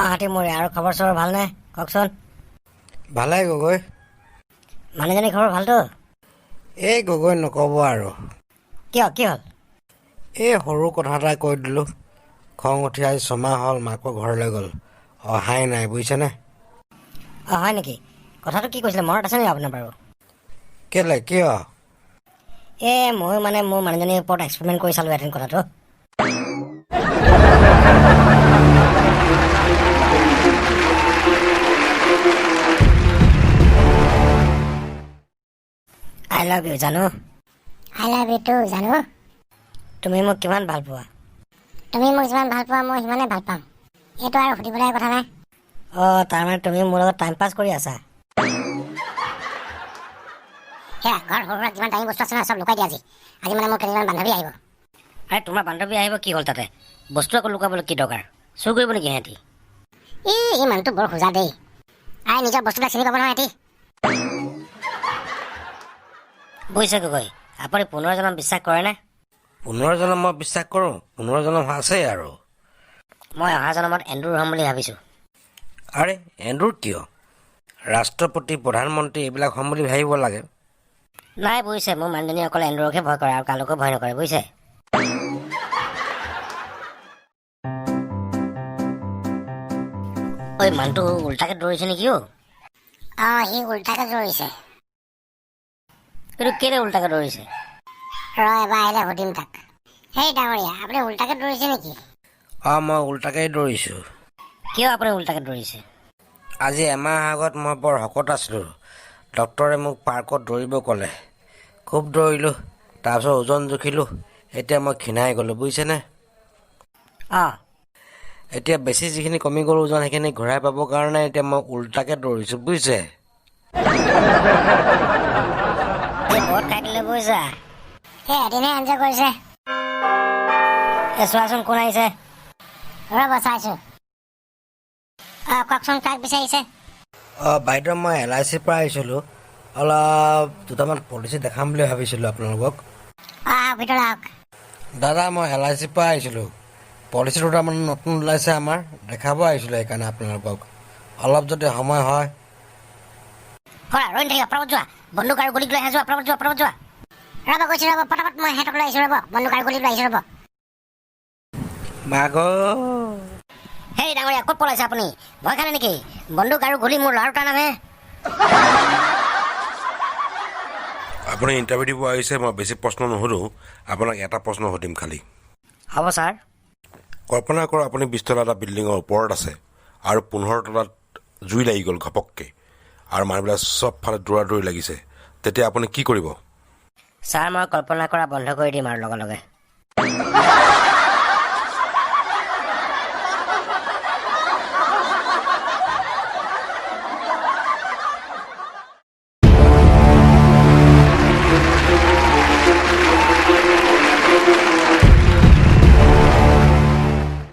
হাতী মৰে আৰু খবৰ চবৰ ভালনে কওকচোন। ভালে গগৈ। মানুহজনীৰ খবৰ ভালতো? এই গগৈ নক'ব আৰু। কিয় কি হ'ল? এই সৰু কথা এটা কৈ দিলোঁ, খং উঠি আজি 6 মাহ হ'ল মাকৰ ঘৰলৈ গ'ল, অহাই নাই বুজিছেনে। অঁ হয় নেকি? কথাটো কি কৈছিলে মনত আছে নেকি আপোনাৰ বাৰু? কেলে কিয়? ময়ো মানে মোৰ মানুহজনীৰ ওপৰত এক্সপেৰিমেণ্ট কৰি চালোঁ এদিন কথাটো। আই লাভ ইউ জানো। আই লাভ ইউ টু জানো। তুমি মোক কিমান ভাল পোৱা? তুমি মোক যিমান ভাল পোৱা মই সিমানে ভাল পাম। এইটো আৰু সুধিবলৈ কথা নাই। অঁ তাৰমানে তুমি মোৰ লগত টাইম পাছ কৰি আছা? সেয়া ঘৰ সৰু সুৰা যিমান দামী বস্তু আছে নহয় চব লুকাই দিয়া আজি মানে মোৰ কেইজনমান বান্ধৱী আহিব। আৰে তোমাৰ বান্ধৱী আহিব কি হ'ল তাতে? বস্তু আকৌ লুকাবলৈ কি দৰকাৰ? চুৰ কৰিব নেকি সিহঁতি? এই মানুহটো বৰ খোজা দেই। আই নিজৰ বস্তুবিলাক চিনি পাব নহয় সিহঁতি। বুজিছে গগৈ, আপুনি পুনৰ্জন্ম বিশ্বাস কৰেনে? পুনৰ্জন্ম মই বিশ্বাস কৰোঁ, পুনৰ্জন্ম আছেই আৰু। মই অহা জন্মত এন্দুৰ হ'ম বুলি ভাবিছোঁ। আৰে এন্দুৰ কিয়? ৰাষ্ট্ৰপতি প্ৰধানমন্ত্ৰী এইবিলাক হ'ম বুলি ভাবিব লাগে। নাই বুজিছে, মোৰ মানুহজনী অকল এন্দুৰকহে ভয় কৰে আৰু কালৈকো ভয় নকৰে বুজিছে। ঐ মানুহটো উল্টাকে দৌৰিছে নেকি অ'? সি উল্টাকে দৌৰিছে। কিন্তু কেলে উল্টাকে দৌৰিছে? এবাৰ আহিলে সুধিম তাক। সেই ডাঙৰীয়া আপুনি উল্টাকে দৌৰিছে নেকি? মই উল্টাকেই দৌৰিছোঁ। কিয় আপুনি উল্টাকে দৌৰিছে? আজি এমাহ আগত মই বৰ শকত আছিলোঁ, ডক্তৰে মোক পাৰ্কত দৌৰিব ক'লে। খুব দৌৰিলোঁ, তাৰপিছত ওজন জুখিলোঁ, এতিয়া মই ক্ষীণাই গ'লোঁ বুজিছেনে। অঁ এতিয়া বেছি যিখিনি কমি গ'ল ওজন সেইখিনি ঘূৰাই পাবৰ কাৰণে এতিয়া মই উল্টাকে দৌৰিছোঁ বুজিছে। বহুত খাই দিলে বুজিছা। সেই এদিনহে এনজয় কৰিছে। চোৱাচোন কোন আহিছে। ৰ'ব চাইছোঁ। কওকচোন কাক বিচাৰিছে? বাইদেউ মই LICৰ পৰা আহিছিলোঁ, অলপ দুটামান পলিচি দেখাম বুলি ভাবিছিলোঁ আপোনালোকক। ভিতৰত আহক। দাদা মই LICৰ পৰা আহিছিলোঁ, পলিচি দুটামান নতুন ওলাইছে আমাৰ, দেখাব আহিছিলোঁ সেইকাৰণে আপোনালোকক। অলপ যদি সময় হয়। ৰৈ নাথাকিব, পৰাবত যোৱা। বন্দুক আৰু গুলীক লৈ আহে যোৱা, পৰাবত যোৱা। ৰ'ব কৈছোঁ ৰ'ব, পটাপট মই সিহঁতক লৈ আহিছোঁ ৰ'ব। বন্দুক আৰু গুলীক লৈ আহিছোঁ ৰ'ব। সেই ডাঙৰীয়া ক'ত পলাইছে আপুনি? ভয় খালে নেকি? বন্দুক আৰু গুলী মোৰ ল'ৰাটোৰ নামহে। আপুনি ইণ্টাৰভিউ দিব আহিছে, মই বেছি প্ৰশ্ন নুসুধোঁ, আপোনাক এটা প্ৰশ্ন সুধিম খালি। হ'ব ছাৰ। কল্পনা কৰক আপুনি 20 তলা এটা বিল্ডিঙৰ ওপৰত আছে আৰু 15 তলাত জুই লাগি গ'ল ঘপককৈ, আৰু মানুহবিলাক চব ফালে দৌৰা দৌৰি লাগিছে, তেতিয়া আপুনি কি কৰিব? ছাৰ মই কল্পনা কৰা বন্ধ কৰি দিম আৰু লগে লগে।